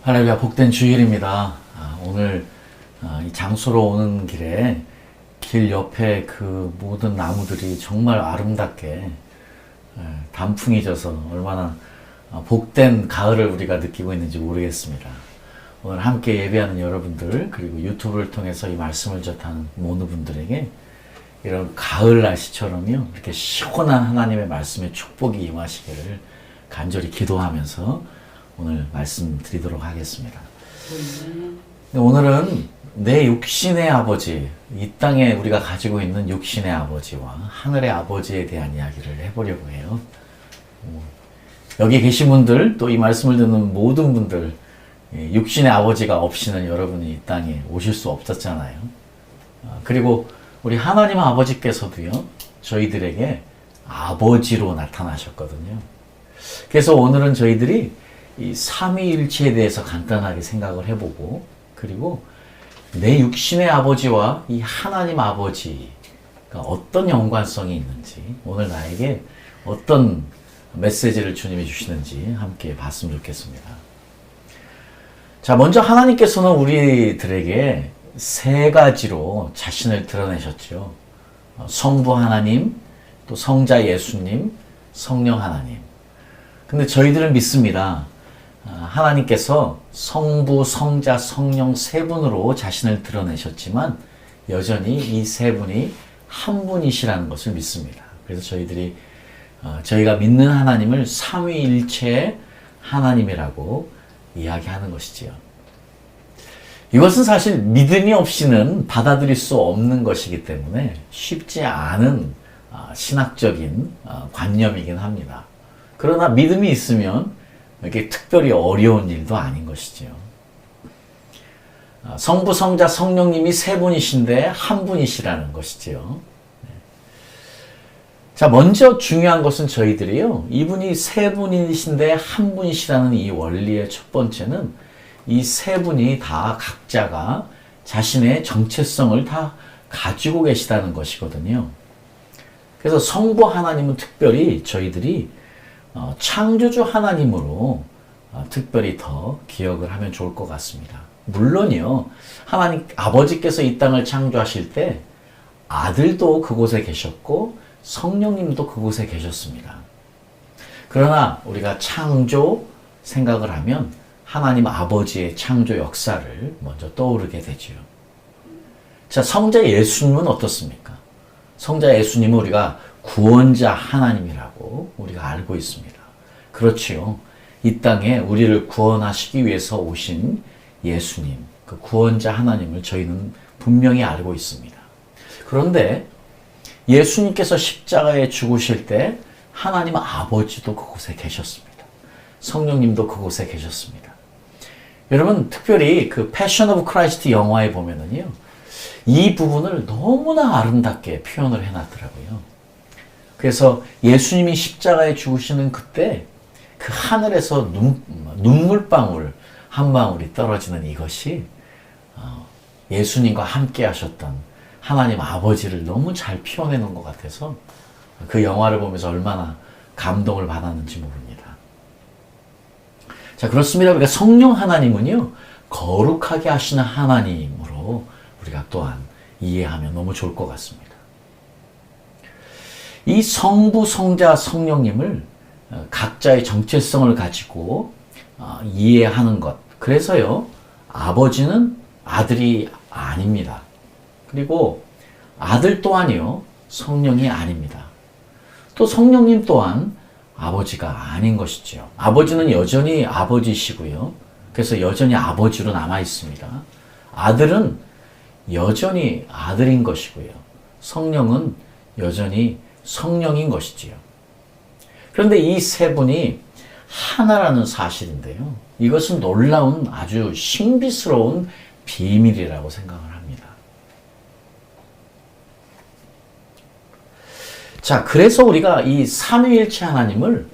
할렐루야, 복된 주일입니다. 오늘 이 장소로 오는 길에 길 옆에 그 모든 나무들이 정말 아름답게 단풍이 져서 얼마나 복된 가을을 우리가 느끼고 있는지 모르겠습니다. 오늘 함께 예배하는 여러분들, 그리고 유튜브를 통해서 이 말씀을 접하는 모든 분들에게 이런 가을 날씨처럼요, 이렇게 시원한 하나님의 말씀의 축복이 임하시기를 간절히 기도하면서 오늘 말씀드리도록 하겠습니다. 오늘은 내 육신의 아버지, 이 땅에 우리가 가지고 있는 육신의 아버지와 하늘의 아버지에 대한 이야기를 해보려고 해요. 여기 계신 분들, 또 이 말씀을 듣는 모든 분들, 육신의 아버지가 없이는 여러분이 이 땅에 오실 수 없었잖아요. 그리고 우리 하나님 아버지께서도요, 저희들에게 아버지로 나타나셨거든요. 그래서 오늘은 저희들이 이 삼위일체에 대해서 간단하게 생각을 해보고, 그리고 내 육신의 아버지와 이 하나님 아버지가 어떤 연관성이 있는지, 오늘 나에게 어떤 메시지를 주님이 주시는지 함께 봤으면 좋겠습니다. 자, 먼저 하나님께서는 우리들에게 세 가지로 자신을 드러내셨죠. 성부 하나님, 또 성자 예수님, 성령 하나님. 근데 저희들은 믿습니다. 하나님께서 성부, 성자, 성령 세 분으로 자신을 드러내셨지만 여전히 이 세 분이 한 분이시라는 것을 믿습니다. 그래서 저희가 믿는 하나님을 삼위일체의 하나님이라고 이야기하는 것이지요. 이것은 사실 믿음이 없이는 받아들일 수 없는 것이기 때문에 쉽지 않은 신학적인 관념이긴 합니다. 그러나 믿음이 있으면 이게 특별히 어려운 일도 아닌 것이지요. 성부, 성자, 성령님이 세 분이신데 한 분이시라는 것이지요. 자, 먼저 중요한 것은 저희들이요, 이분이 세 분이신데 한 분이시라는 이 원리의 첫 번째는 이 세 분이 다 각자가 자신의 정체성을 다 가지고 계시다는 것이거든요. 그래서 성부 하나님은 특별히 저희들이 창조주 하나님으로 특별히 더 기억을 하면 좋을 것 같습니다. 물론요, 하나님 아버지께서 이 땅을 창조하실 때 아들도 그곳에 계셨고 성령님도 그곳에 계셨습니다. 그러나 우리가 창조 생각을 하면 하나님 아버지의 창조 역사를 먼저 떠오르게 되지요. 자, 성자 예수님은 어떻습니까? 성자 예수님은 우리가 구원자 하나님이라고 우리가 알고 있습니다. 그렇지요. 이 땅에 우리를 구원하시기 위해서 오신 예수님, 그 구원자 하나님을 저희는 분명히 알고 있습니다. 그런데 예수님께서 십자가에 죽으실 때 하나님 아버지도 그곳에 계셨습니다. 성령님도 그곳에 계셨습니다. 여러분, 특별히 그 패션 오브 크라이스트 영화에 보면은요, 이 부분을 너무나 아름답게 표현을 해놨더라고요. 그래서 예수님이 십자가에 죽으시는 그때 그 하늘에서 눈물방울 한 방울이 떨어지는 이것이 예수님과 함께 하셨던 하나님 아버지를 너무 잘 표현해 놓은 것 같아서 그 영화를 보면서 얼마나 감동을 받았는지 모릅니다. 자, 그렇습니다. 우리가 성령 하나님은요, 거룩하게 하시는 하나님으로 우리가 또한 이해하면 너무 좋을 것 같습니다. 이 성부, 성자, 성령님을 각자의 정체성을 가지고 이해하는 것. 그래서요, 아버지는 아들이 아닙니다. 그리고 아들 또한이요, 성령이 아닙니다. 또 성령님 또한 아버지가 아닌 것이죠. 아버지는 여전히 아버지시고요. 그래서 여전히 아버지로 남아 있습니다. 아들은 여전히 아들인 것이고요. 성령은 여전히 성령인 것이지요. 그런데 이 세 분이 하나라는 사실인데요, 이것은 놀라운 아주 신비스러운 비밀이라고 생각을 합니다. 자, 그래서 우리가 이 삼위일체 하나님을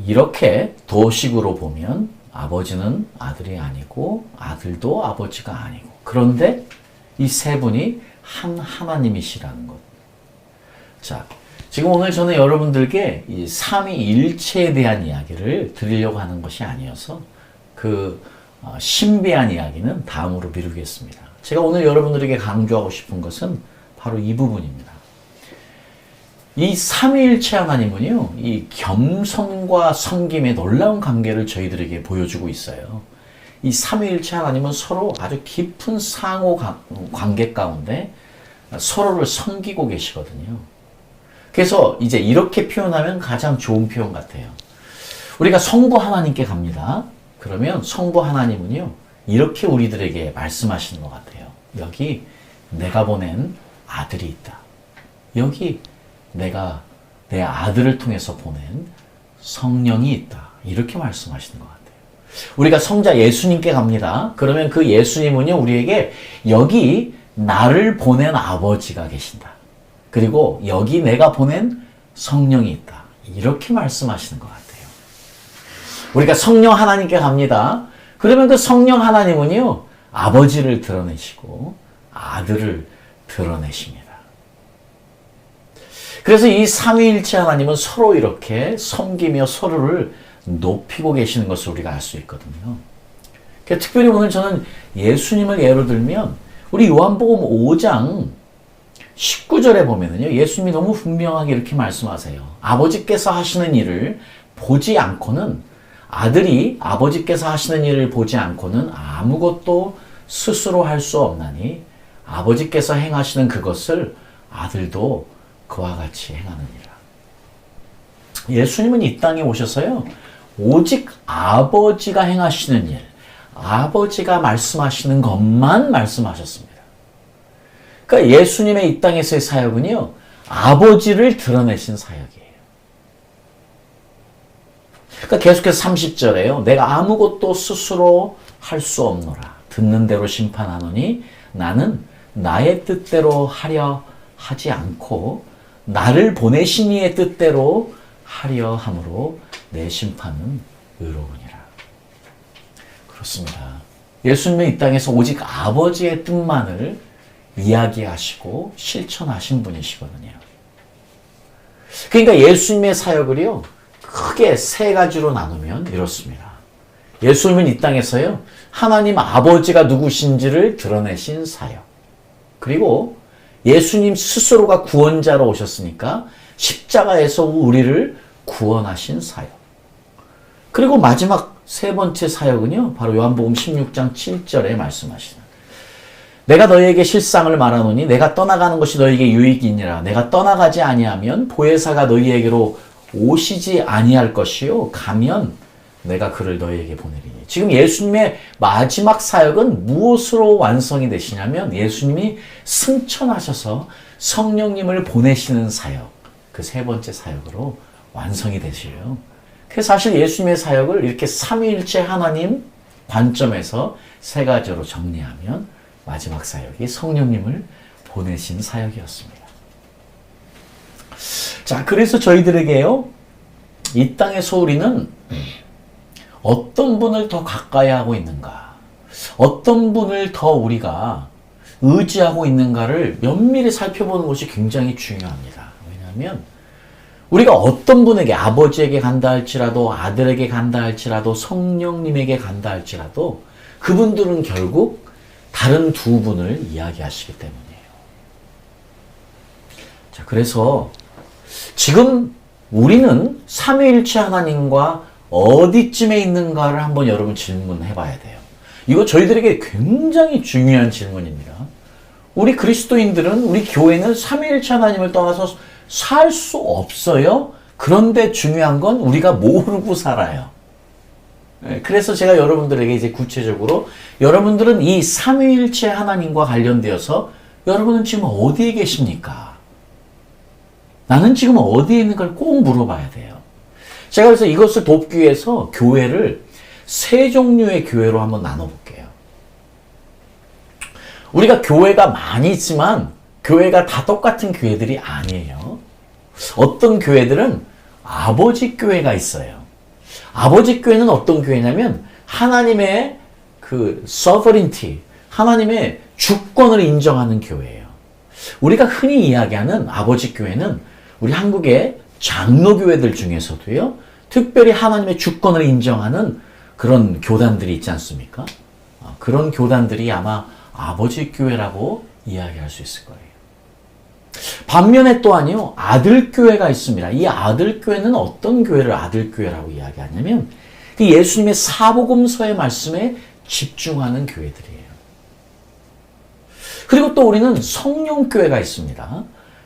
이렇게 도식으로 보면 아버지는 아들이 아니고 아들도 아버지가 아니고, 그런데 이 세 분이 한 하나님이시라는 것. 자, 지금 오늘 저는 여러분들께 이 삼위일체에 대한 이야기를 드리려고 하는 것이 아니어서 그 신비한 이야기는 다음으로 미루겠습니다. 제가 오늘 여러분들에게 강조하고 싶은 것은 바로 이 부분입니다. 이 삼위일체 하나님은요, 이 겸손과 섬김의 놀라운 관계를 저희들에게 보여주고 있어요. 이 삼위일체 하나님은 서로 아주 깊은 상호 관계 가운데 서로를 섬기고 계시거든요. 그래서 이제 이렇게 표현하면 가장 좋은 표현 같아요. 우리가 성부 하나님께 갑니다. 그러면 성부 하나님은요, 이렇게 우리들에게 말씀하시는 것 같아요. 여기 내가 보낸 아들이 있다. 여기 내가 내 아들을 통해서 보낸 성령이 있다. 이렇게 말씀하시는 것 같아요. 우리가 성자 예수님께 갑니다. 그러면 그 예수님은요, 우리에게 여기 나를 보낸 아버지가 계신다. 그리고 여기 내가 보낸 성령이 있다. 이렇게 말씀하시는 것 같아요. 우리가 성령 하나님께 갑니다. 그러면 그 성령 하나님은요, 아버지를 드러내시고 아들을 드러내십니다. 그래서 이 삼위일체 하나님은 서로 이렇게 섬기며 서로를 높이고 계시는 것을 우리가 알 수 있거든요. 특별히 오늘 저는 예수님을 예로 들면 우리 요한복음 5장 19절에 보면은요, 예수님이 너무 분명하게 이렇게 말씀하세요. 아버지께서 하시는 일을 보지 않고는, 아들이 아버지께서 하시는 일을 보지 않고는 아무것도 스스로 할 수 없나니 아버지께서 행하시는 그것을 아들도 그와 같이 행하느니라. 예수님은 이 땅에 오셔서요, 오직 아버지가 행하시는 일, 아버지가 말씀하시는 것만 말씀하셨습니다. 그러니까 예수님의 이 땅에서의 사역은요, 아버지를 드러내신 사역이에요. 그러니까 계속해서 30절에요. 내가 아무것도 스스로 할 수 없노라. 듣는 대로 심판하노니 나는 나의 뜻대로 하려 하지 않고 나를 보내신 이의 뜻대로 하려 함으로 내 심판은 의로우니라. 그렇습니다. 예수님은 이 땅에서 오직 아버지의 뜻만을 이야기하시고 실천하신 분이시거든요. 그러니까 예수님의 사역을요, 크게 세 가지로 나누면 이렇습니다. 예수님은 이 땅에서요, 하나님 아버지가 누구신지를 드러내신 사역. 그리고 예수님 스스로가 구원자로 오셨으니까 십자가에서 우리를 구원하신 사역. 그리고 마지막 세 번째 사역은요, 바로 요한복음 16장 7절에 말씀하시는, 내가 너희에게 실상을 말하노니 내가 떠나가는 것이 너희에게 유익이니라. 내가 떠나가지 아니하면 보혜사가 너희에게로 오시지 아니할 것이요, 가면 내가 그를 너희에게 보내리니. 지금 예수님의 마지막 사역은 무엇으로 완성이 되시냐면, 예수님이 승천하셔서 성령님을 보내시는 사역, 그 세 번째 사역으로 완성이 되시요. 그래서 사실 예수님의 사역을 이렇게 삼위일체 하나님 관점에서 세 가지로 정리하면 마지막 사역이 성령님을 보내신 사역이었습니다. 자, 그래서 저희들에게요, 이 땅에서 우리는 어떤 분을 더 가까이 하고 있는가, 어떤 분을 더 우리가 의지하고 있는가를 면밀히 살펴보는 것이 굉장히 중요합니다. 왜냐하면 우리가 어떤 분에게, 아버지에게 간다 할지라도, 아들에게 간다 할지라도, 성령님에게 간다 할지라도 그분들은 결국 다른 두 분을 이야기하시기 때문이에요. 자, 그래서 지금 우리는 삼위일체 하나님과 어디쯤에 있는가를 한번 여러분 질문해 봐야 돼요. 이거 저희들에게 굉장히 중요한 질문입니다. 우리 그리스도인들은, 우리 교회는 삼위일체 하나님을 떠나서 살 수 없어요. 그런데 중요한 건 우리가 모르고 살아요. 그래서 제가 여러분들에게 이제 구체적으로, 여러분들은 이 삼위일체 하나님과 관련되어서 여러분은 지금 어디에 계십니까? 나는 지금 어디에 있는가를 꼭 물어봐야 돼요. 제가 그래서 이것을 돕기 위해서 교회를 세 종류의 교회로 한번 나눠볼게요. 우리가 교회가 많이 있지만 교회가 다 똑같은 교회들이 아니에요. 어떤 교회들은 아버지 교회가 있어요. 아버지 교회는 어떤 교회냐면 하나님의 그 sovereignty, 하나님의 주권을 인정하는 교회예요. 우리가 흔히 이야기하는 아버지 교회는 우리 한국의 장로교회들 중에서도요, 특별히 하나님의 주권을 인정하는 그런 교단들이 있지 않습니까? 그런 교단들이 아마 아버지 교회라고 이야기할 수 있을 거예요. 반면에 또한요, 아들 교회가 있습니다. 이 아들 교회는 어떤 교회를 아들 교회라고 이야기하냐면 그 예수님의 사복음서의 말씀에 집중하는 교회들이에요. 그리고 또 우리는 성령 교회가 있습니다.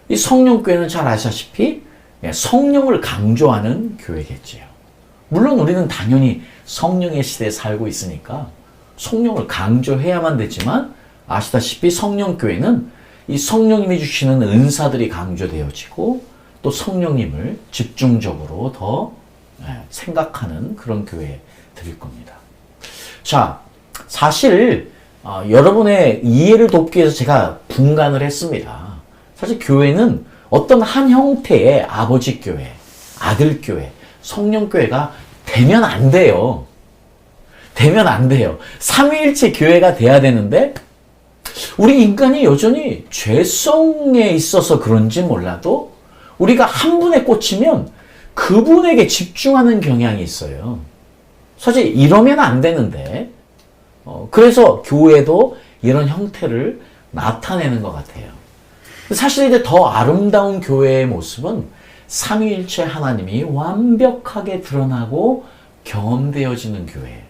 이 성령 교회는 잘 아시다시피 성령을 강조하는 교회겠지요. 물론 우리는 당연히 성령의 시대에 살고 있으니까 성령을 강조해야만 되지만 아시다시피 성령 교회는 이 성령님이 주시는 은사들이 강조되어지고 또 성령님을 집중적으로 더 생각하는 그런 교회들일 겁니다. 자, 사실 여러분의 이해를 돕기 위해서 제가 분간을 했습니다. 사실 교회는 어떤 한 형태의 아버지 교회, 아들 교회, 성령 교회가 되면 안 돼요. 되면 안 돼요. 삼위일체 교회가 돼야 되는데 우리 인간이 여전히 죄성에 있어서 그런지 몰라도 우리가 한 분에 꽂히면 그분에게 집중하는 경향이 있어요. 사실 이러면 안 되는데 그래서 교회도 이런 형태를 나타내는 것 같아요. 사실 이제 더 아름다운 교회의 모습은 삼위일체 하나님이 완벽하게 드러나고 경험되어지는 교회.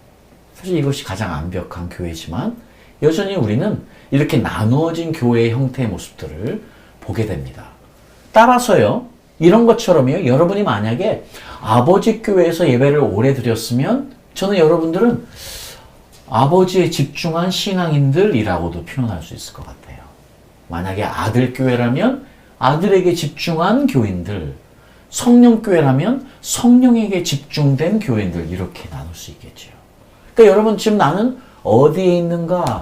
사실 이것이 가장 완벽한 교회지만 여전히 우리는 이렇게 나누어진 교회의 형태의 모습들을 보게 됩니다. 따라서요, 이런 것처럼요, 여러분이 만약에 아버지 교회에서 예배를 오래 드렸으면 저는 여러분들은 아버지에 집중한 신앙인들이라고도 표현할 수 있을 것 같아요. 만약에 아들 교회라면 아들에게 집중한 교인들, 성령 교회라면 성령에게 집중된 교인들, 이렇게 나눌 수 있겠죠. 그러니까 여러분, 지금 나는 어디에 있는가는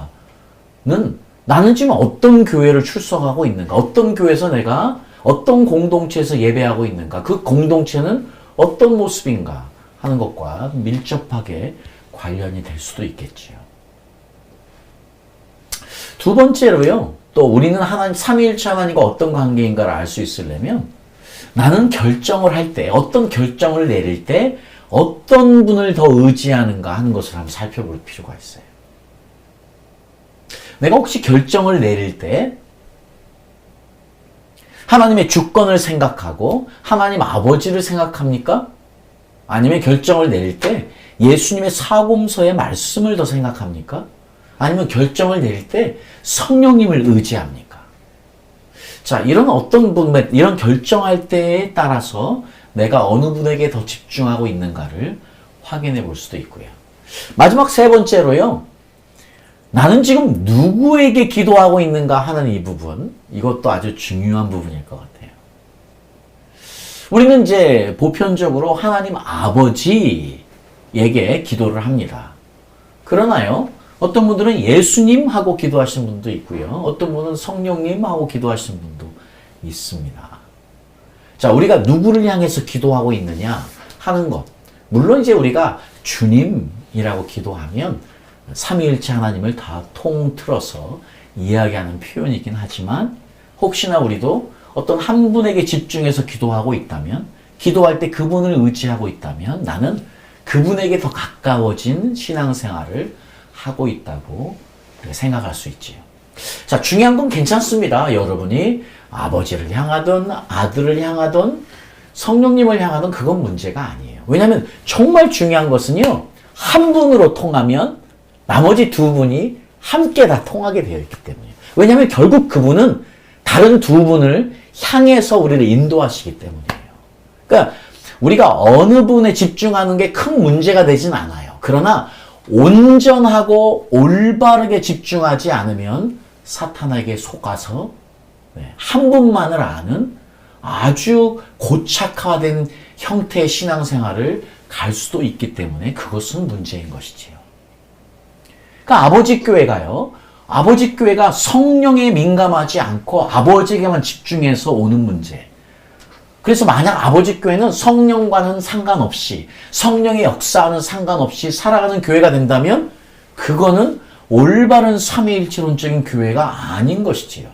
나는 지금 어떤 교회를 출석하고 있는가, 어떤 교회에서 내가 어떤 공동체에서 예배하고 있는가, 그 공동체는 어떤 모습인가 하는 것과 밀접하게 관련이 될 수도 있겠지요. 두 번째로요, 또 우리는 하나님, 삼위일체 하나님과 어떤 관계인가를 알 수 있으려면 나는 결정을 할 때, 어떤 결정을 내릴 때 어떤 분을 더 의지하는가 하는 것을 한번 살펴볼 필요가 있어요. 내가 혹시 결정을 내릴 때 하나님의 주권을 생각하고 하나님 아버지를 생각합니까? 아니면 결정을 내릴 때 예수님의 사복음서의 말씀을 더 생각합니까? 아니면 결정을 내릴 때 성령님을 의지합니까? 자, 이런 이런 결정할 때에 따라서 내가 어느 분에게 더 집중하고 있는가를 확인해 볼 수도 있고요. 마지막 세 번째로요, 나는 지금 누구에게 기도하고 있는가 하는 이 부분, 이것도 아주 중요한 부분일 것 같아요. 우리는 이제 보편적으로 하나님 아버지에게 기도를 합니다. 그러나요, 어떤 분들은 예수님하고 기도하시는 분도 있고요. 어떤 분은 성령님하고 기도하시는 분도 있습니다. 자, 우리가 누구를 향해서 기도하고 있느냐 하는 것. 물론 이제 우리가 주님이라고 기도하면 삼위일체 하나님을 다 통틀어서 이야기하는 표현이긴 하지만 혹시나 우리도 어떤 한 분에게 집중해서 기도하고 있다면, 기도할 때 그분을 의지하고 있다면 나는 그분에게 더 가까워진 신앙생활을 하고 있다고 생각할 수 있지요. 자, 중요한 건 괜찮습니다. 여러분이 아버지를 향하든 아들을 향하든 성령님을 향하든 그건 문제가 아니에요. 왜냐하면 정말 중요한 것은요, 한 분으로 통하면 나머지 두 분이 함께 다 통하게 되어 있기 때문이에요. 왜냐하면 결국 그분은 다른 두 분을 향해서 우리를 인도하시기 때문이에요. 그러니까 우리가 어느 분에 집중하는 게 큰 문제가 되진 않아요. 그러나 온전하고 올바르게 집중하지 않으면 사탄에게 속아서 한 분만을 아는 아주 고착화된 형태의 신앙생활을 갈 수도 있기 때문에 그것은 문제인 것이지요. 그러니까 아버지 교회가 성령에 민감하지 않고 아버지에게만 집중해서 오는 문제. 그래서 만약 아버지 교회는 성령과는 상관없이, 성령의 역사와는 상관없이 살아가는 교회가 된다면 그거는 올바른 삼위일체론적인 교회가 아닌 것이지요.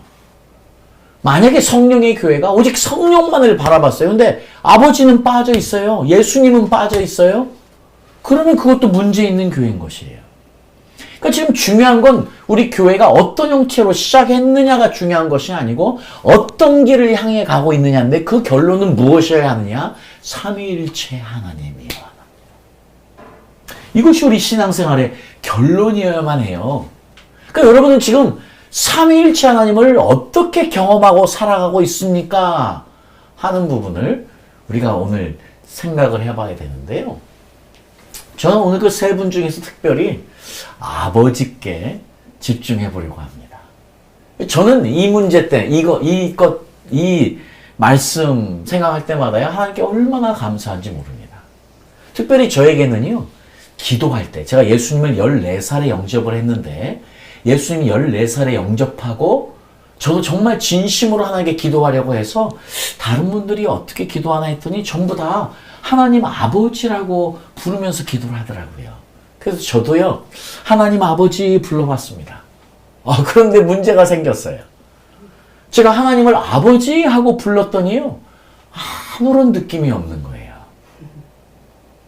만약에 성령의 교회가 오직 성령만을 바라봤어요. 근데 아버지는 빠져 있어요. 예수님은 빠져 있어요. 그러면 그것도 문제 있는 교회인 것이에요. 그러니까 지금 중요한 건 우리 교회가 어떤 형태로 시작했느냐가 중요한 것이 아니고 어떤 길을 향해 가고 있느냐인데 그 결론은 무엇이어야 하느냐? 삼위일체 하나님이요. 이것이 우리 신앙생활의 결론이어야만 해요. 그러니까 여러분은 지금 삼위일체 하나님을 어떻게 경험하고 살아가고 있습니까? 하는 부분을 우리가 오늘 생각을 해봐야 되는데요. 저는 오늘 그 세 분 중에서 특별히 아버지께 집중해 보려고 합니다. 저는 이 문제 때, 이 말씀 생각할 때마다요, 하나님께 얼마나 감사한지 모릅니다. 특별히 저에게는요, 기도할 때, 제가 예수님을 14살에 영접을 했는데, 예수님이 14살에 영접하고, 저도 정말 진심으로 하나님께 기도하려고 해서, 다른 분들이 어떻게 기도하나 했더니, 전부 다 하나님 아버지라고 부르면서 기도를 하더라고요. 그래서 저도요, 하나님 아버지 불러봤습니다. 그런데 문제가 생겼어요. 제가 하나님을 아버지 하고 불렀더니요, 아무런 느낌이 없는 거예요.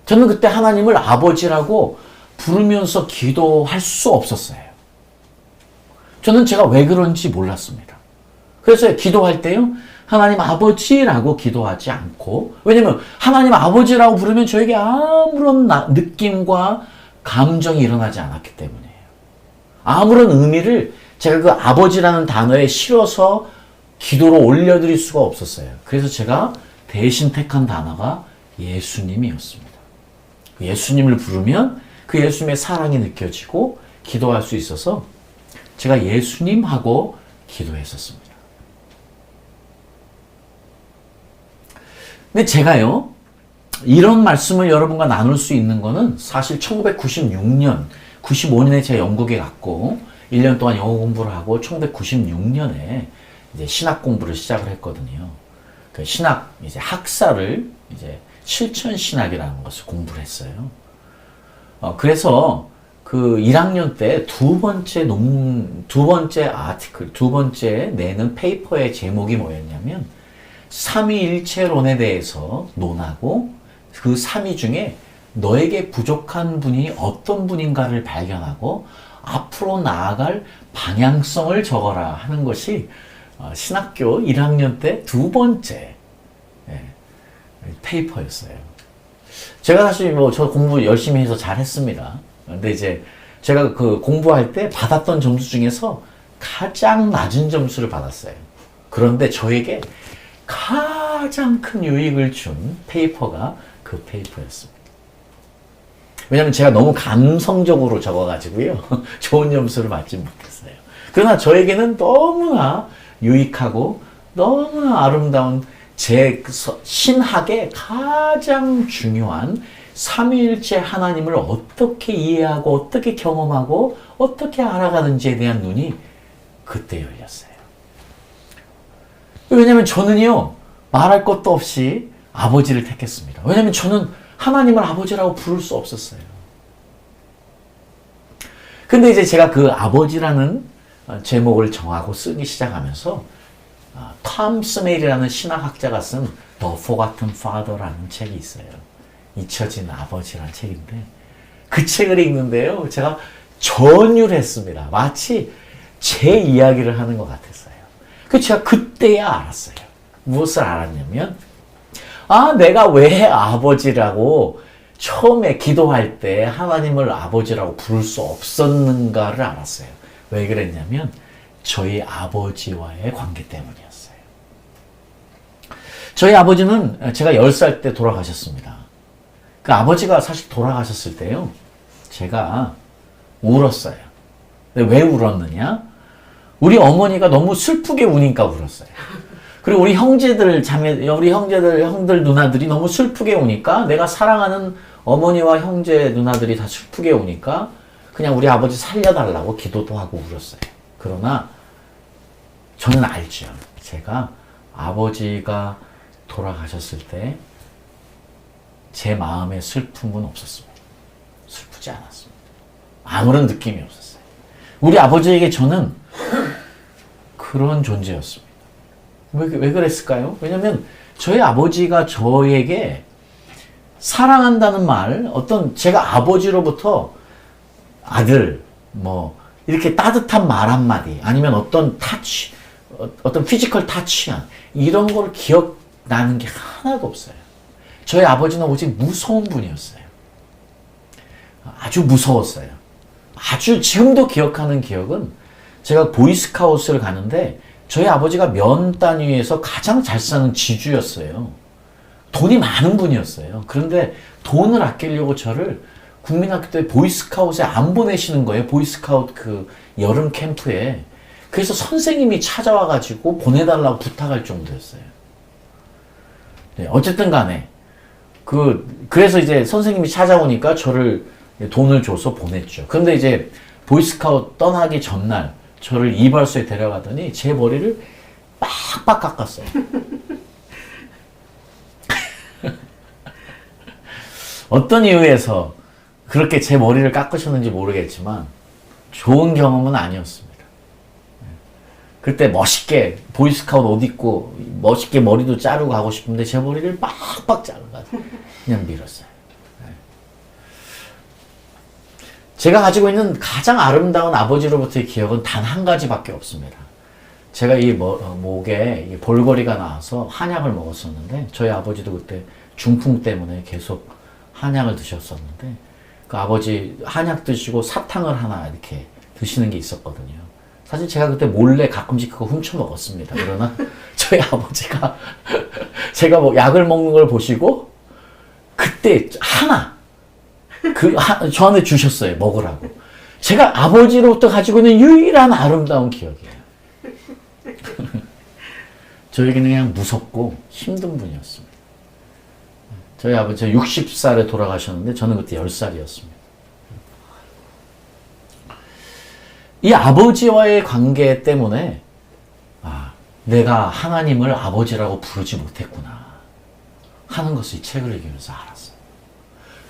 저는 그때 하나님을 아버지라고 부르면서 기도할 수 없었어요. 저는 제가 왜 그런지 몰랐습니다. 그래서 기도할 때요, 하나님 아버지라고 기도하지 않고, 왜냐면 하나님 아버지라고 부르면 저에게 아무런 느낌과 감정이 일어나지 않았기 때문이에요. 아무런 의미를 제가 그 아버지라는 단어에 실어서 기도로 올려드릴 수가 없었어요. 그래서 제가 대신 택한 단어가 예수님이었습니다. 예수님을 부르면 그 예수님의 사랑이 느껴지고 기도할 수 있어서 제가 예수님하고 기도했었습니다. 근데 제가요, 이런 말씀을 여러분과 나눌 수 있는 거는 사실 1996년, 95년에 제가 영국에 갔고 1년 동안 영어 공부를 하고 1996년에 이제 신학 공부를 시작을 했거든요. 그 신학 이제 학사를 이제 실천 신학이라는 것을 공부를 했어요. 그래서 그 1학년 때 두 번째 아티클, 두 번째 내는 페이퍼의 제목이 뭐였냐면 삼위일체론에 대해서 논하고 그 삼위 중에 너에게 부족한 분이 어떤 분인가를 발견하고 앞으로 나아갈 방향성을 적어라 하는 것이 신학교 1학년 때 두 번째 페이퍼였어요. 제가 사실 저 공부 열심히 해서 잘했습니다. 근데 이제 제가 그 공부할 때 받았던 점수 중에서 가장 낮은 점수를 받았어요. 그런데 저에게 가장 큰 유익을 준 페이퍼가 그 페이퍼였습니다. 왜냐하면 제가 너무 감성적으로 적어가지고요, 좋은 점수를 받지 못했어요. 그러나 저에게는 너무나 유익하고 너무나 아름다운 제 신학의 가장 중요한 삼위일체 하나님을 어떻게 이해하고 어떻게 경험하고 어떻게 알아가는지에 대한 눈이 그때 열렸어요. 왜냐하면 저는요, 말할 것도 없이 아버지를 택했습니다. 왜냐하면 저는 하나님을 아버지라고 부를 수 없었어요. 근데 이제 제가 그 아버지라는 제목을 정하고 쓰기 시작하면서 톰 스메일이라는 신학학자가 쓴 The Forgotten Father라는 책이 있어요. 잊혀진 아버지라는 책인데 그 책을 읽는데요, 제가 전율했습니다. 마치 제 이야기를 하는 것 같았어요. 그래서 제가 그때야 알았어요. 무엇을 알았냐면, 내가 왜 아버지라고 처음에 기도할 때 하나님을 아버지라고 부를 수 없었는가를 알았어요. 왜 그랬냐면 저희 아버지와의 관계 때문이었어요. 저희 아버지는 제가 10살 때 돌아가셨습니다. 그 아버지가 사실 돌아가셨을 때요, 제가 울었어요. 근데 왜 울었느냐? 우리 어머니가 너무 슬프게 우니까 울었어요. 그리고 우리 형제들, 형들, 누나들이 너무 슬프게 우니까, 내가 사랑하는 어머니와 형제, 누나들이 다 슬프게 우니까 그냥 우리 아버지 살려달라고 기도도 하고 울었어요. 그러나 저는 알죠. 제가 아버지가 돌아가셨을 때 제 마음에 슬픔은 없었습니다. 슬프지 않았습니다. 아무런 느낌이 없었어요. 우리 아버지에게 저는 그런 존재였습니다. 왜 그랬을까요? 왜냐면 저희 아버지가 저에게 사랑한다는 말, 제가 아버지로부터 아들, 뭐 이렇게 따뜻한 말 한마디 아니면 어떤 타치, 어떤 피지컬 타치한 이런 걸 기억나는 게 하나도 없어요. 저희 아버지는 오직 무서운 분이었어요. 아주 무서웠어요. 아주 지금도 기억하는 기억은 제가 보이스카우트를 가는데 저희 아버지가 면 단위에서 가장 잘 사는 지주였어요. 돈이 많은 분이었어요. 그런데 돈을 아끼려고 저를 국민학교 때 보이스카우트에 안 보내시는 거예요. 보이스카우트 그 여름 캠프에. 그래서 선생님이 찾아와가지고 보내달라고 부탁할 정도였어요. 네, 어쨌든 간에 그래서 이제 선생님이 찾아오니까 저를 돈을 줘서 보냈죠. 근데 이제 보이스카우트 떠나기 전날 저를 이발소에 데려가더니 제 머리를 빡빡 깎았어요. 어떤 이유에서 그렇게 제 머리를 깎으셨는지 모르겠지만 좋은 경험은 아니었습니다. 그때 멋있게 보이스카우트 옷 입고 멋있게 머리도 자르고 가고 싶은데 제 머리를 빡빡 자르가지고 그냥 밀었어요. 제가 가지고 있는 가장 아름다운 아버지로부터의 기억은 단 한 가지밖에 없습니다. 제가 이 목에 볼거리가 나와서 한약을 먹었었는데 저희 아버지도 그때 중풍 때문에 계속 한약을 드셨었는데 그 아버지 한약 드시고 사탕을 하나 이렇게 드시는 게 있었거든요. 사실 제가 그때 몰래 가끔씩 그거 훔쳐 먹었습니다. 그러나 저희 아버지가 제가 뭐 약을 먹는 걸 보시고 그때 하나 저한테 주셨어요. 먹으라고. 제가 아버지로부터 가지고 있는 유일한 아름다운 기억이에요. 저에게는 그냥 무섭고 힘든 분이었습니다. 저희 아버지 60살에 돌아가셨는데 저는 그때 10살이었습니다. 이 아버지와의 관계 때문에 내가 하나님을 아버지라고 부르지 못했구나 하는 것을 이 책을 읽으면서 알았어요.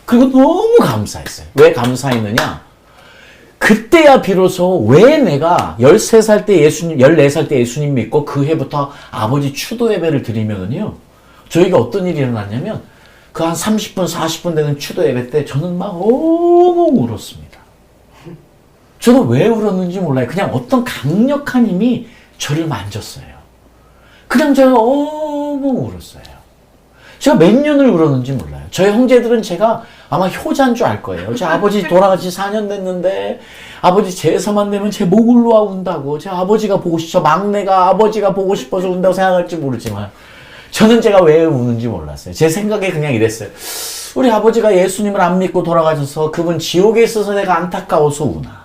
그리고 너무 감사했어요. 왜 감사했느냐? 그때야 비로소 왜 내가 13살 때 예수님, 14살 때 예수님 믿고 그 해부터 아버지 추도 예배를 드리면은요, 저희가 어떤 일이 일어났냐면, 그 한 30분, 40분 되는 추도 예배 때 저는 막 엉엉 울었습니다. 저도 왜 울었는지 몰라요. 그냥 어떤 강력한 힘이 저를 만졌어요. 그냥 제가 엉엉 울었어요. 제가 몇 년을 울었는지 몰라요. 저희 형제들은 제가 아마 효자인 줄 알 거예요. 제 아버지 돌아가시 4년 됐는데 아버지 제사만 되면 제 목을 놓아 운다고. 제 아버지가 보고 싶어. 막내가 아버지가 보고 싶어서 운다고 생각할지 모르지만 저는 제가 왜 우는지 몰랐어요. 제 생각에 그냥 이랬어요. 우리 아버지가 예수님을 안 믿고 돌아가셔서 그분 지옥에 있어서 내가 안타까워서 우나.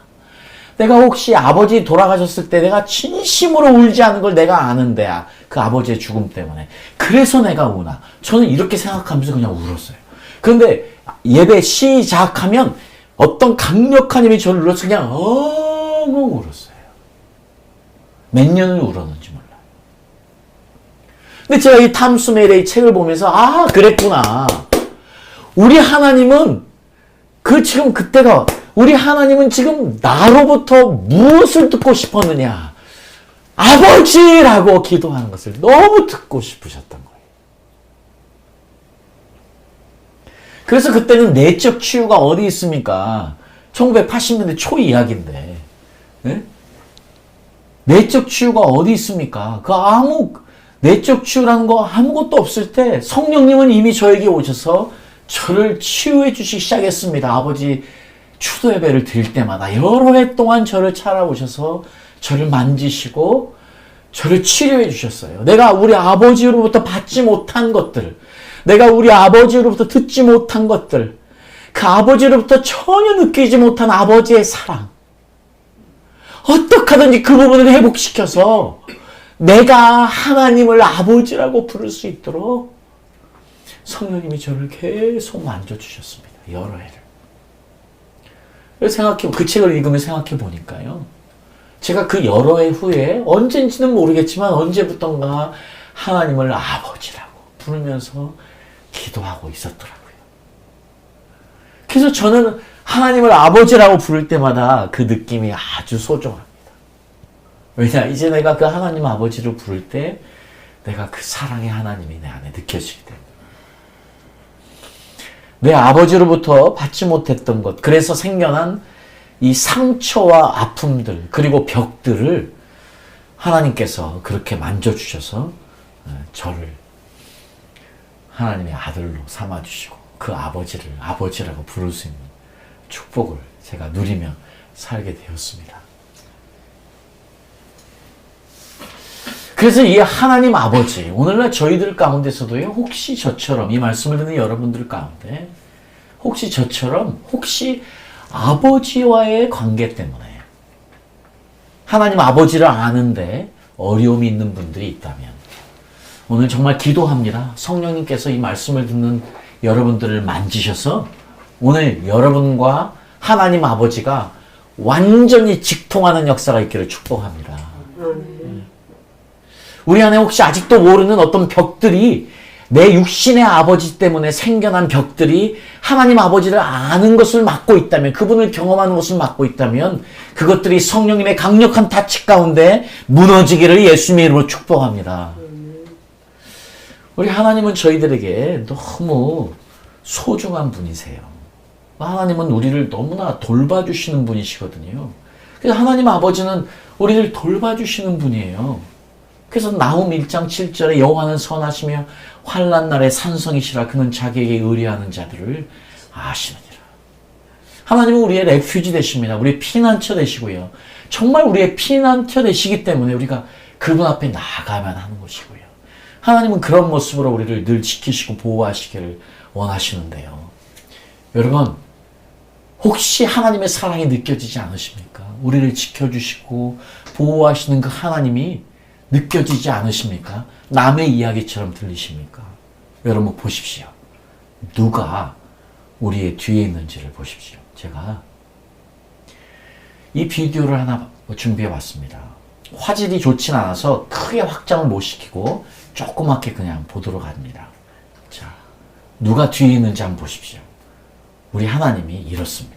내가 혹시 아버지 돌아가셨을 때 내가 진심으로 울지 않은 걸 내가 아는데 그 아버지의 죽음 때문에 그래서 내가 우나. 저는 이렇게 생각하면서 그냥 울었어요. 그런데 예배 시작하면 어떤 강력한 힘이 저를 눌러서 그냥 엉엉 울었어요. 몇 년을 울었는지 몰라요. 근데 제가 이 탐스멜의 책을 보면서 그랬구나. 우리 하나님은 지금 그때가 우리 하나님은 지금 나로부터 무엇을 듣고 싶었느냐? 아버지라고 기도하는 것을 너무 듣고 싶으셨던 거예요. 그래서 그때는 내적 치유가 어디 있습니까? 1980년대 초 이야기인데. 네? 내적 치유가 어디 있습니까? 내적 치유라는 거 아무것도 없을 때 성령님은 이미 저에게 오셔서 저를 치유해 주시기 시작했습니다. 아버지 추도 예배를 드릴 때마다 여러 해 동안 저를 찾아오셔서 저를 만지시고 저를 치료해 주셨어요. 내가 우리 아버지로부터 받지 못한 것들, 내가 우리 아버지로부터 듣지 못한 것들, 그 아버지로부터 전혀 느끼지 못한 아버지의 사랑, 어떻게 하든지 그 부분을 회복시켜서 내가 하나님을 아버지라고 부를 수 있도록 성령님이 저를 계속 만져주셨습니다. 여러 해를. 그 책을 읽으며 생각해 보니까요. 제가 그 여러 해 후에 언젠지는 모르겠지만 언제부턴가 하나님을 아버지라고 부르면서 기도하고 있었더라고요. 그래서 저는 하나님을 아버지라고 부를 때마다 그 느낌이 아주 소중합니다. 왜냐, 이제 내가 그 하나님 아버지를 부를 때 내가 그 사랑의 하나님이 내 안에 느껴지기 때문에. 내 아버지로부터 받지 못했던 것, 그래서 생겨난 이 상처와 아픔들 그리고 벽들을 하나님께서 그렇게 만져주셔서 저를 하나님의 아들로 삼아주시고 그 아버지를 아버지라고 부를 수 있는 축복을 제가 누리며 살게 되었습니다. 그래서 이 하나님 아버지, 오늘날 저희들 가운데서도요, 혹시 저처럼, 이 말씀을 듣는 여러분들 가운데, 혹시 아버지와의 관계 때문에, 하나님 아버지를 아는데 어려움이 있는 분들이 있다면, 오늘 정말 기도합니다. 성령님께서 이 말씀을 듣는 여러분들을 만지셔서, 오늘 여러분과 하나님 아버지가 완전히 직통하는 역사가 있기를 축복합니다. 우리 안에 혹시 아직도 모르는 어떤 벽들이 내 육신의 아버지 때문에 생겨난 벽들이 하나님 아버지를 아는 것을 막고 있다면, 그분을 경험하는 것을 막고 있다면 그것들이 성령님의 강력한 타치 가운데 무너지기를 예수님의 이름으로 축복합니다. 우리 하나님은 저희들에게 너무 소중한 분이세요. 하나님은 우리를 너무나 돌봐주시는 분이시거든요. 그래서 하나님 아버지는 우리를 돌봐주시는 분이에요. 그래서 나훔 1장 7절에 여호와는 선하시며 환난 날에 산성이시라 그는 자기에게 의뢰하는 자들을 아시느니라. 하나님은 우리의 레퓨지 되십니다. 우리의 피난처 되시고요. 정말 우리의 피난처 되시기 때문에 우리가 그분 앞에 나아가야만 하는 것이고요. 하나님은 그런 모습으로 우리를 늘 지키시고 보호하시기를 원하시는데요. 여러분, 혹시 하나님의 사랑이 느껴지지 않으십니까? 우리를 지켜주시고 보호하시는 그 하나님이 느껴지지 않으십니까? 남의 이야기처럼 들리십니까? 여러분 보십시오. 누가 우리의 뒤에 있는지를 보십시오. 제가 이 비디오를 하나 준비해 봤습니다. 화질이 좋진 않아서 크게 확장을 못 시키고 조그맣게 그냥 보도록 합니다. 자, 누가 뒤에 있는지 한번 보십시오. 우리 하나님이 이렇습니다.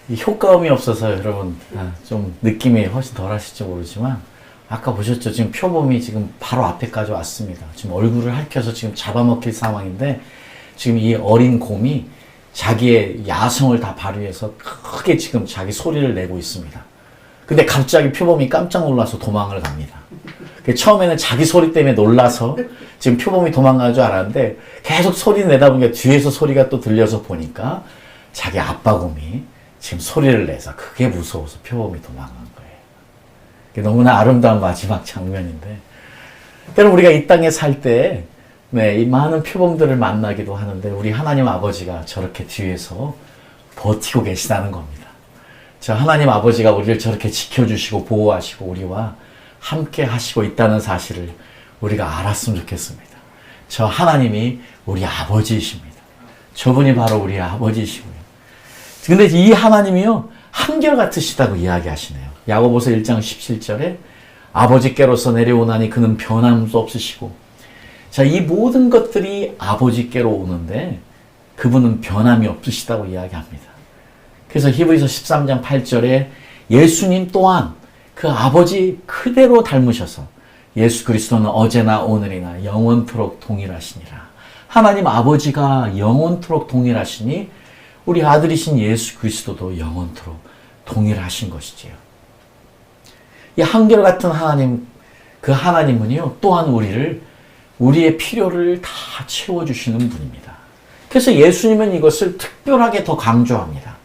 이 효과음이 없어서 여러분 좀 느낌이 훨씬 덜 하실지 모르지만 아까 보셨죠? 지금 표범이 지금 바로 앞에까지 왔습니다. 지금 얼굴을 핥혀서 지금 잡아먹힐 상황인데 지금 이 어린 곰이 자기의 야성을 다 발휘해서 크게 지금 자기 소리를 내고 있습니다. 근데 갑자기 표범이 깜짝 놀라서 도망을 갑니다. 처음에는 자기 소리 때문에 놀라서 지금 표범이 도망가는 줄 알았는데 계속 소리 내다 보니까 뒤에서 소리가 또 들려서 보니까 자기 아빠 곰이 지금 소리를 내서 그게 무서워서 표범이 도망간 거예요. 너무나 아름다운 마지막 장면인데 때론 우리가 이 땅에 살 때 이 많은 표범들을 만나기도 하는데 우리 하나님 아버지가 저렇게 뒤에서 버티고 계시다는 겁니다. 저 하나님 아버지가 우리를 저렇게 지켜주시고 보호하시고 우리와 함께 하시고 있다는 사실을 우리가 알았으면 좋겠습니다. 저 하나님이 우리 아버지이십니다. 저분이 바로 우리 아버지이시고요. 근데 이 하나님이요, 한결같으시다고 이야기하시네요. 야고보서 1장 17절에 아버지께로서 내려오나니 그는 변함도 없으시고, 자, 이 모든 것들이 아버지께로 오는데 그분은 변함이 없으시다고 이야기합니다. 그래서 히브리서 13장 8절에 예수님 또한 그 아버지 그대로 닮으셔서 예수 그리스도는 어제나 오늘이나 영원토록 동일하시니라. 하나님 아버지가 영원토록 동일하시니 우리 아들이신 예수 그리스도도 영원토록 동일하신 것이지요. 이 한결같은 하나님, 그 하나님은요, 또한 우리의 필요를 다 채워주시는 분입니다. 그래서 예수님은 이것을 특별하게 더 강조합니다.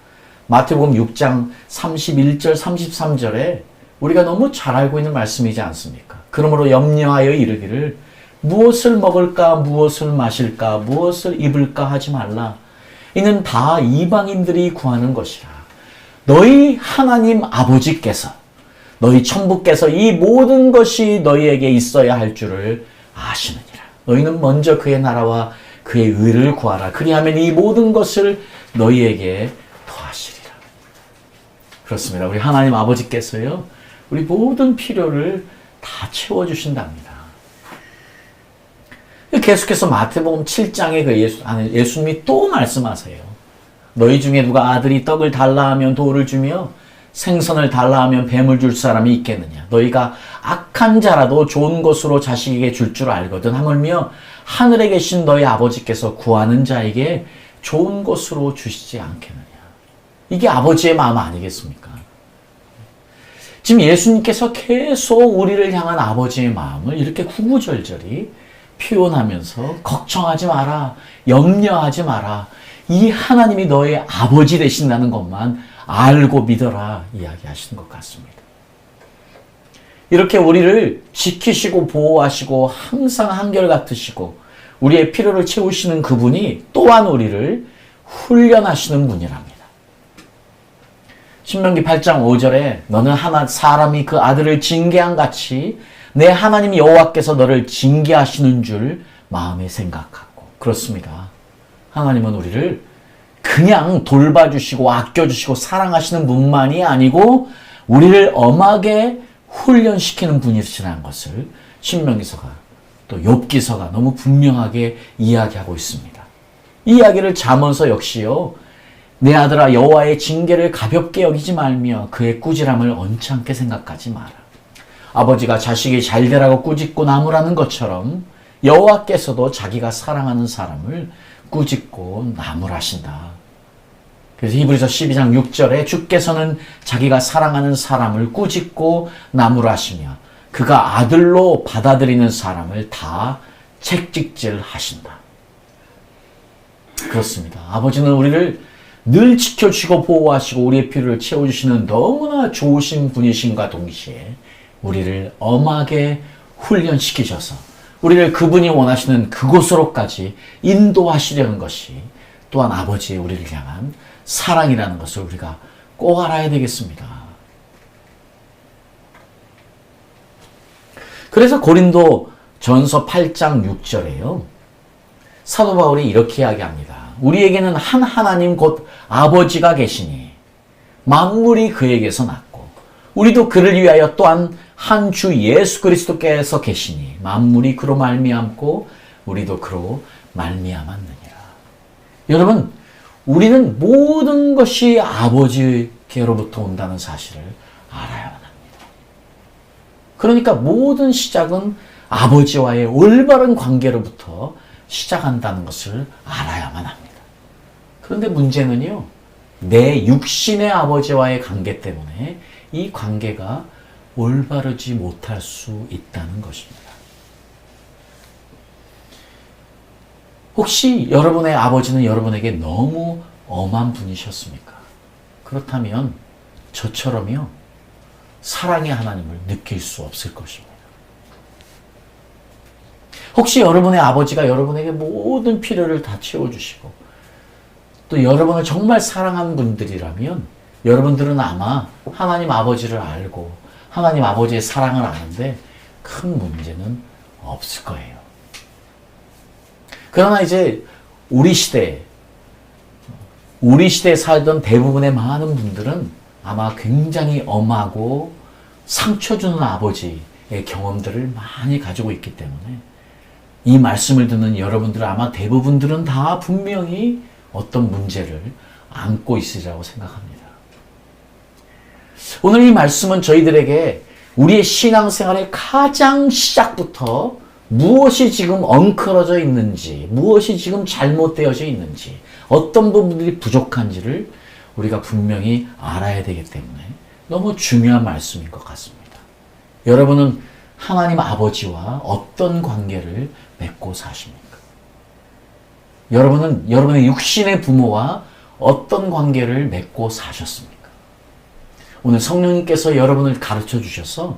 마태복음 6장 31절, 33절에 우리가 너무 잘 알고 있는 말씀이지 않습니까? 그러므로 염려하여 이르기를 무엇을 먹을까, 무엇을 마실까, 무엇을 입을까 하지 말라. 이는 다 이방인들이 구하는 것이라. 너희 하나님 아버지께서, 너희 천부께서 이 모든 것이 너희에게 있어야 할 줄을 아시느니라. 너희는 먼저 그의 나라와 그의 의를 구하라. 그리하면 이 모든 것을 너희에게 더하시리라. 그렇습니다. 우리 하나님 아버지께서요, 우리 모든 필요를 다 채워주신답니다. 계속해서 마태복음 7장에 그 예수님이 또 말씀하세요. 너희 중에 누가 아들이 떡을 달라 하면 돌을 주며 생선을 달라 하면 뱀을 줄 사람이 있겠느냐. 너희가 악한 자라도 좋은 것으로 자식에게 줄 줄 알거든. 하물며 하늘에 계신 너희 아버지께서 구하는 자에게 좋은 것으로 주시지 않겠느냐. 이게 아버지의 마음 아니겠습니까? 지금 예수님께서 계속 우리를 향한 아버지의 마음을 이렇게 구구절절히 표현하면서 걱정하지 마라, 염려하지 마라, 이 하나님이 너의 아버지 되신다는 것만 알고 믿어라 이야기하시는 것 같습니다. 이렇게 우리를 지키시고 보호하시고 항상 한결같으시고 우리의 필요를 채우시는 그분이 또한 우리를 훈련하시는 분이랍니다. 신명기 8장 5절에 너는 사람이 그 아들을 징계한 같이 내 하나님 여호와께서 너를 징계하시는 줄 마음에 생각하고. 그렇습니다. 하나님은 우리를 그냥 돌봐주시고 아껴주시고 사랑하시는 분만이 아니고 우리를 엄하게 훈련시키는 분이시라는 것을 신명기서가 또 욥기서가 너무 분명하게 이야기하고 있습니다. 이 이야기를 잠언서 역시요, 내 아들아 여호와의 징계를 가볍게 여기지 말며 그의 꾸지람을 언짢게 생각하지 마라. 아버지가 자식이 잘되라고 꾸짖고 나무라는 것처럼 여호와께서도 자기가 사랑하는 사람을 꾸짖고 나무라신다. 그래서 히브리서 12장 6절에 주께서는 자기가 사랑하는 사람을 꾸짖고 나무라시며 그가 아들로 받아들이는 사람을 다 책찍질하신다. 그렇습니다. 아버지는 우리를 늘 지켜주시고 보호하시고 우리의 필요를 채워주시는 너무나 좋으신 분이신과 동시에 우리를 엄하게 훈련시키셔서 우리를 그분이 원하시는 그곳으로까지 인도하시려는 것이 또한 아버지의 우리를 향한 사랑이라는 것을 우리가 꼭 알아야 되겠습니다. 그래서 고린도 전서 8장 6절에요. 사도 바울이 이렇게 이야기합니다. 우리에게는 한 하나님 곧 아버지가 계시니 만물이 그에게서 났고 우리도 그를 위하여 또한 한 주 예수 그리스도께서 계시니 만물이 그로 말미암고 우리도 그로 말미암았느니라. 여러분, 우리는 모든 것이 아버지께로부터 온다는 사실을 알아야만 합니다. 그러니까 모든 시작은 아버지와의 올바른 관계로부터 시작한다는 것을 알아야만 합니다. 그런데 문제는요, 내 육신의 아버지와의 관계 때문에 이 관계가 올바르지 못할 수 있다는 것입니다. 혹시 여러분의 아버지는 여러분에게 너무 엄한 분이셨습니까? 그렇다면 저처럼요, 사랑의 하나님을 느낄 수 없을 것입니다. 혹시 여러분의 아버지가 여러분에게 모든 필요를 다 채워주시고 또 여러분을 정말 사랑하는 분들이라면 여러분들은 아마 하나님 아버지를 알고 하나님 아버지의 사랑을 아는데 큰 문제는 없을 거예요. 그러나 이제 우리 시대에 살던 대부분의 많은 분들은 아마 굉장히 엄하고 상처 주는 아버지의 경험들을 많이 가지고 있기 때문에 이 말씀을 듣는 여러분들 아마 대부분들은 다 분명히 어떤 문제를 안고 있으리라고 생각합니다. 오늘 이 말씀은 저희들에게 우리의 신앙생활의 가장 시작부터 무엇이 지금 엉클어져 있는지, 무엇이 지금 잘못되어져 있는지, 어떤 부분들이 부족한지를 우리가 분명히 알아야 되기 때문에 너무 중요한 말씀인 것 같습니다. 여러분은 하나님 아버지와 어떤 관계를 맺고 사십니까? 여러분은 여러분의 육신의 부모와 어떤 관계를 맺고 사셨습니까? 오늘 성령님께서 여러분을 가르쳐 주셔서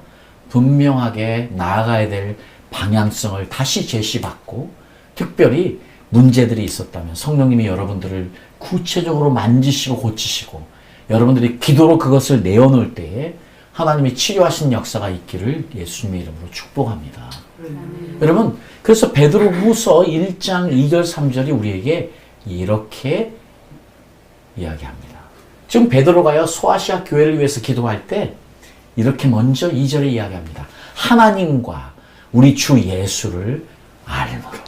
분명하게 나아가야 될 방향성을 다시 제시받고 특별히 문제들이 있었다면 성령님이 여러분들을 구체적으로 만지시고 고치시고 여러분들이 기도로 그것을 내어놓을 때에 하나님이 치료하신 역사가 있기를 예수님의 이름으로 축복합니다. 여러분, 그래서 베드로후서 1장 2절 3절이 우리에게 이렇게 이야기합니다. 지금 베드로가요 소아시아 교회를 위해서 기도할 때 이렇게 먼저 2절에 이야기합니다. 하나님과 우리 주 예수를 알므로.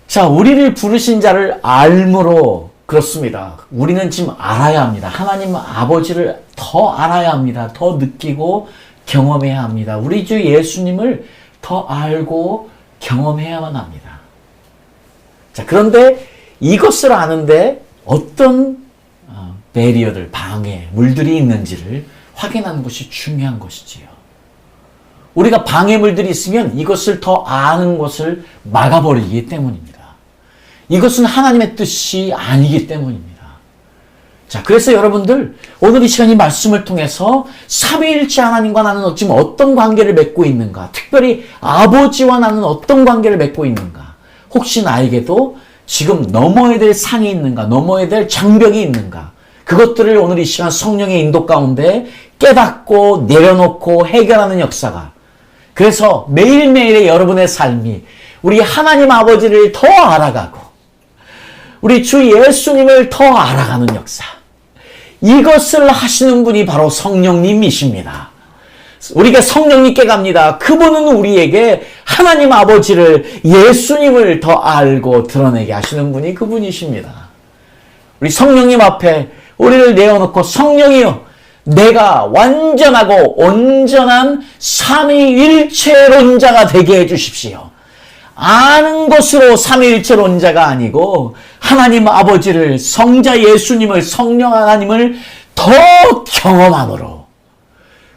자, 우리를 부르신 자를 알므로 그렇습니다. 우리는 지금 알아야 합니다. 하나님 아버지를 더 알아야 합니다. 더 느끼고 경험해야 합니다. 우리 주 예수님을 더 알고 경험해야만 합니다. 자, 그런데 이것을 아는데 어떤 배리어들, 방해, 물들이 있는지를 확인하는 것이 중요한 것이지요. 우리가 방해물들이 있으면 이것을 더 아는 것을 막아버리기 때문입니다. 이것은 하나님의 뜻이 아니기 때문입니다. 자, 그래서 여러분들 오늘 이 시간 이 말씀을 통해서 삼위일체 하나님과 나는 지금 어떤 관계를 맺고 있는가, 특별히 아버지와 나는 어떤 관계를 맺고 있는가, 혹시 나에게도 지금 넘어야 될 상이 있는가, 넘어야 될 장벽이 있는가, 그것들을 오늘 이 시간 성령의 인도 가운데 깨닫고 내려놓고 해결하는 역사가, 그래서 매일매일의 여러분의 삶이 우리 하나님 아버지를 더 알아가고 우리 주 예수님을 더 알아가는 역사, 이것을 하시는 분이 바로 성령님이십니다. 우리가 성령님께 갑니다. 그분은 우리에게 하나님 아버지를, 예수님을 더 알고 드러내게 하시는 분이 그분이십니다. 우리 성령님 앞에 우리를 내어놓고 성령이여, 내가 완전하고 온전한 삼위일체론자가 되게 해주십시오. 아는 것으로 삼위일체론자가 아니고 하나님 아버지를, 성자 예수님을, 성령 하나님을 더 경험함으로,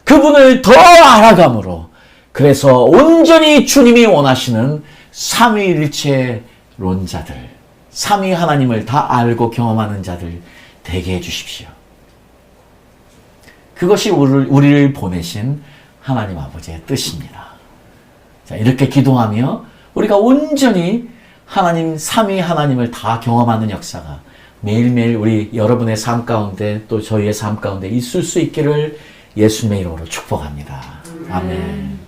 그분을 더 알아감으로, 그래서 온전히 주님이 원하시는 삼위일체론자들, 삼위 하나님을 다 알고 경험하는 자들 되게 해주십시오. 그것이 우리를 보내신 하나님 아버지의 뜻입니다. 자, 이렇게 기도하며 우리가 온전히 하나님, 삼위 하나님을 다 경험하는 역사가 매일매일 우리 여러분의 삶 가운데 또 저희의 삶 가운데 있을 수 있기를 예수님의 이름으로 축복합니다. 아멘.